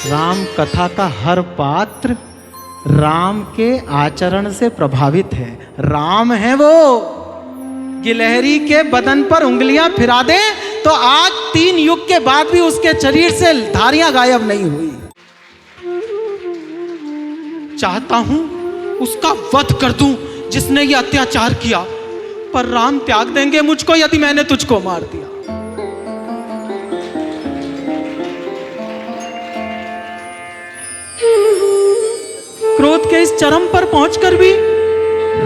राम कथा का हर पात्र राम के आचरण से प्रभावित है। राम है वो, गिलहरी के बदन पर उंगलियां फिरा दे तो आज 3 युग के बाद भी उसके शरीर से धारियां गायब नहीं हुई। चाहता हूं उसका वध कर दूं जिसने ये अत्याचार किया, पर राम त्याग देंगे मुझको यदि मैंने तुझको मार दिया। क्रोध के इस चरम पर पहुंचकर भी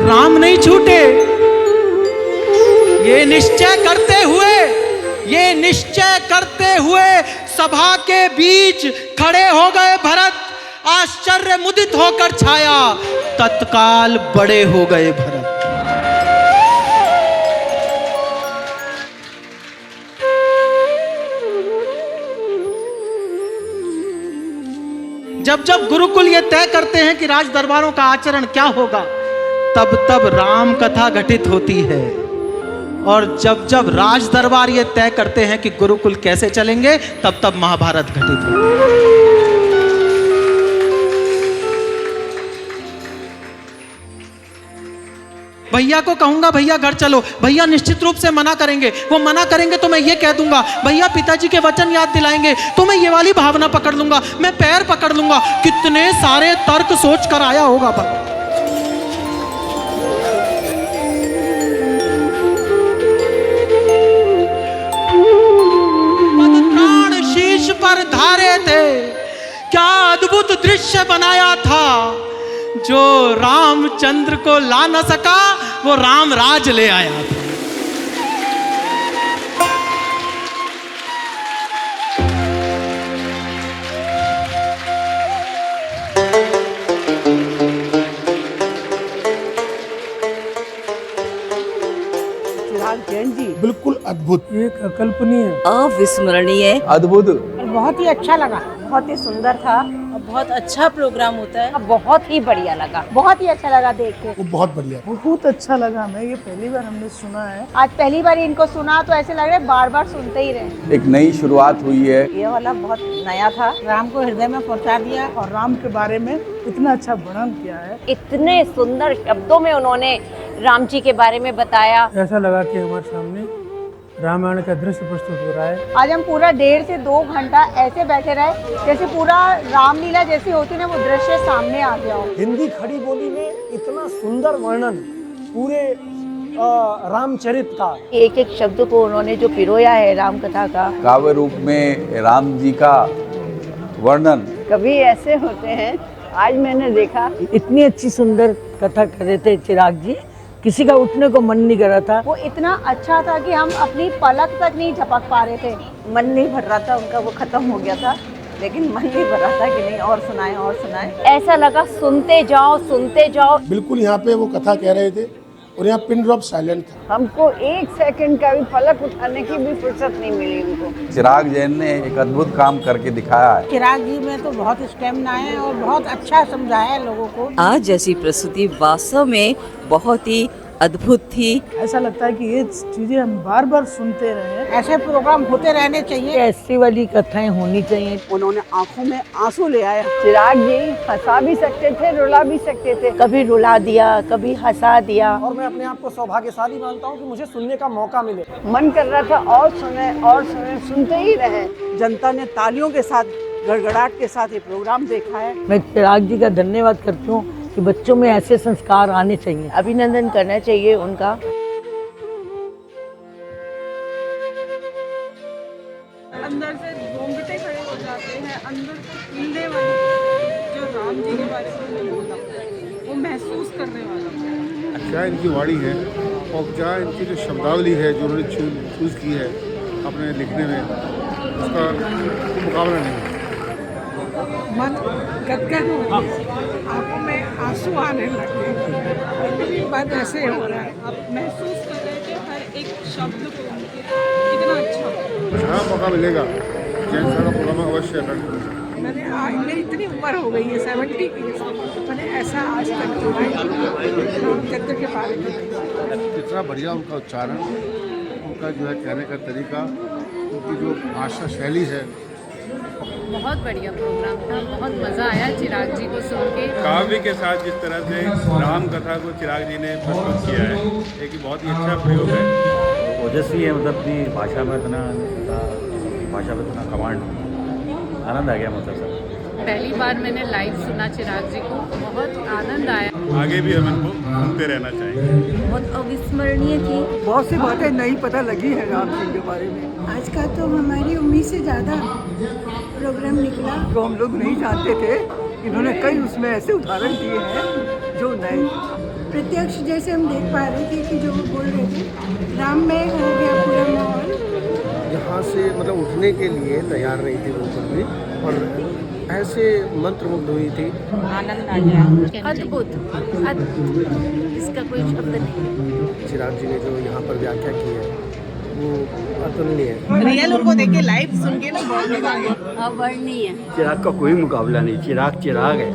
राम नहीं छूटे। ये निश्चय करते हुए सभा के बीच खड़े हो गए भरत। आश्चर्य मुदित होकर छाया, तत्काल बड़े हो गए भरत। जब जब गुरुकुल ये तय करते हैं कि राज दरबारों का आचरण क्या होगा, तब तब राम कथा घटित होती है। और जब जब राज दरबार ये तय करते हैं कि गुरुकुल कैसे चलेंगे, तब तब महाभारत घटित होती है। भैया को कहूंगा भैया घर चलो, भैया निश्चित रूप से मना करेंगे। वो मना करेंगे तो मैं ये कह दूंगा भैया पिताजी के वचन याद दिलाएंगे, तो मैं ये वाली भावना पकड़ लूंगा, मैं पैर पकड़ लूंगा। कितने सारे तर्क सोच कर आया होगा पर प्राण शीश पर धारे थे। क्या अद्भुत दृश्य बनाया था। जो रामचंद्र को ला न सका वो राम राज ले आया था। चिराग जैन जी बिल्कुल अद्भुत, एक अकल्पनीय, अविस्मरणीय, अद्भुत, बहुत ही अच्छा लगा, बहुत ही सुंदर था। बहुत अच्छा प्रोग्राम होता है। बहुत ही बढ़िया लगा, बहुत ही अच्छा लगा देख के। वो बहुत बढ़िया। बहुत अच्छा लगा। मैं ये पहली बार हमने सुना है। आज पहली बार इनको सुना तो ऐसे लग रहा है बार बार सुनते ही रहे। एक नई शुरुआत हुई है। ये वाला बहुत नया था। राम को हृदय में पहुंचा दिया और राम के बारे में इतना अच्छा वर्णन किया है। इतने सुंदर शब्दों में उन्होंने राम जी के बारे में बताया। ऐसा लगा कि हमारे सामने रामायण का दृश्य प्रस्तुत हो रहा है। आज हम पूरा 1.5 से 2 घंटा ऐसे बैठे रहे जैसे पूरा रामलीला जैसी होती ना वो दृश्य सामने आ गया हो। हिंदी खड़ी बोली में इतना सुंदर वर्णन पूरे रामचरित का, एक एक शब्द को उन्होंने जो पिरोया है राम कथा का। काव्य रूप में राम जी का वर्णन। कभी ऐसे होते हैं, आज मैंने देखा इतनी अच्छी सुंदर कथा कर रहे थे चिराग जी, किसी का उठने को मन नहीं कर रहा था। वो इतना अच्छा था कि हम अपनी पलक तक नहीं झपक पा रहे थे। मन नहीं भर रहा था उनका, वो खत्म हो गया था, लेकिन मन नहीं भर रहा था कि नहीं और सुनाएं और सुनाएं। ऐसा लगा सुनते जाओ सुनते जाओ। बिल्कुल यहाँ पे वो कथा कह रहे थे और यहाँ पिन ड्रॉप साइलेंट था। हमको 1 सेकंड का भी पलक उठाने की भी फुर्सत नहीं मिली उनको। चिराग जैन ने एक अद्भुत काम करके दिखाया है। चिराग जी में तो बहुत स्टेमिना है और बहुत अच्छा समझाया है लोगों को। आज जैसी प्रस्तुति वास्तव में बहुत ही अद्भुत थी। ऐसा लगता है कि ये चीजें हम बार बार सुनते रहे। ऐसे प्रोग्राम होते रहने चाहिए, ऐसी वाली कथाएं होनी चाहिए। उन्होंने आंखों में आंसू ले आया। चिराग जी हंसा भी सकते थे, रुला भी सकते थे। कभी रुला दिया, कभी हंसा दिया। और मैं अपने आप को सौभाग्यशाली मानता हूँ कि मुझे सुनने का मौका मिले। मन कर रहा था और सुने और सुने, सुनते ही रहे। जनता ने तालियों के साथ, गड़गड़ाहट के साथ ये प्रोग्राम देखा है। मैं चिराग जी का धन्यवाद करती हूँ कि बच्चों में ऐसे संस्कार आने चाहिए। अभिनंदन करना चाहिए उनका। अंदर से रोंगटे खड़े हो जाते हैं, अंदर से हिलने वाली जो राम जी के बारे में बोला वो महसूस करने वाला। क्या इनकी वाणी है और क्या इनकी जो शब्दावली है जो उन्होंने चूज की है अपने लिखने में, उसका मुकाबला नहीं है। मन गदगद हो गया, आंखों में आंसू आने लगे। इतनी बात ऐसे हो रहा है, आप महसूस कर रहे थे हर एक शब्द को उनके कितना अच्छा। जहाँ मौका मिलेगा जैन साहब का प्रोग्राम अवश्य अटेंड। मेरी इतनी उम्र हो गई है 70 की, मैंने ऐसा आज तक रामचंद्र के बारे में। कितना बढ़िया उनका उच्चारण, उनका जो है कहने का तरीका, उनकी जो भाषा शैली है, बहुत बढ़िया प्रोग्राम था, बहुत मज़ा आया चिराग जी को सुन के। काव्य के साथ जिस तरह से राम कथा को चिराग जी ने प्रस्तुत किया है, एक बहुत ही अच्छा प्रयोग है। ओजस्वी है, मतलब अपनी भाषा में इतना कमांड, आनंद आ गया मतलब सर। पहली बार मैंने लाइव सुना चिराग जी को, बहुत आनंद आया। आगे भी हम इनको सुनते रहना चाहेंगे। बहुत अविस्मरणीय थी। बहुत सी बातें नई पता लगी है राम जी के बारे में। आज का तो हमारी उम्मीद से ज़्यादा प्रोग्राम निकला। जो हम लोग नहीं जानते थे, इन्होंने कई उसमें ऐसे उदाहरण दिए हैं जो नए। प्रत्यक्ष जैसे हम देख पा रहे थे कि जो वो बोल रहे थे, राम में हो गया पूरा माहौल। यहाँ से मतलब उठने के लिए तैयार नहीं थी बिल्कुल भी, और ऐसे मंत्रमुग्ध हुई थी। आनंद आ गया। अद्भुत, इसका कोई शब्द नहीं। चिराग जी ने जो यहाँ पर व्याख्या की है वो अतुलनीय है। रियल उनको देख के लाइव सुन के ना बहुत मजा आया। अवर्णीय। चिराग का कोई मुकाबला नहीं, चिराग चिराग है।